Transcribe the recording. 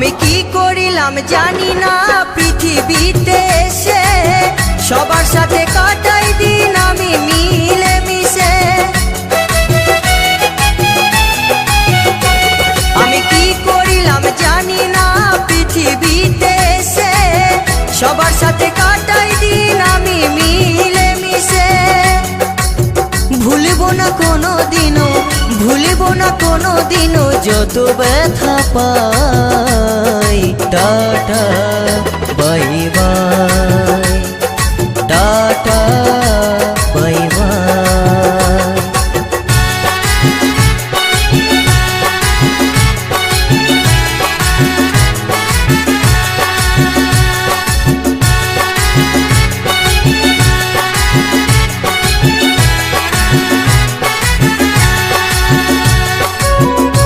আমি কি করিলাম জানি না পৃথিবীতে এসে, সবার সাথে কাটাই দিন আমি মিলে মিশে। আমি কি করিলাম জানি না পৃথিবীতে এসে, সবার সাথে কাটাই দিন আমি মিলে মিশে। ভুলব না কোনো দিনও, ভুলব না কোনো দিনও যত ব্যথা পাই। টাটা।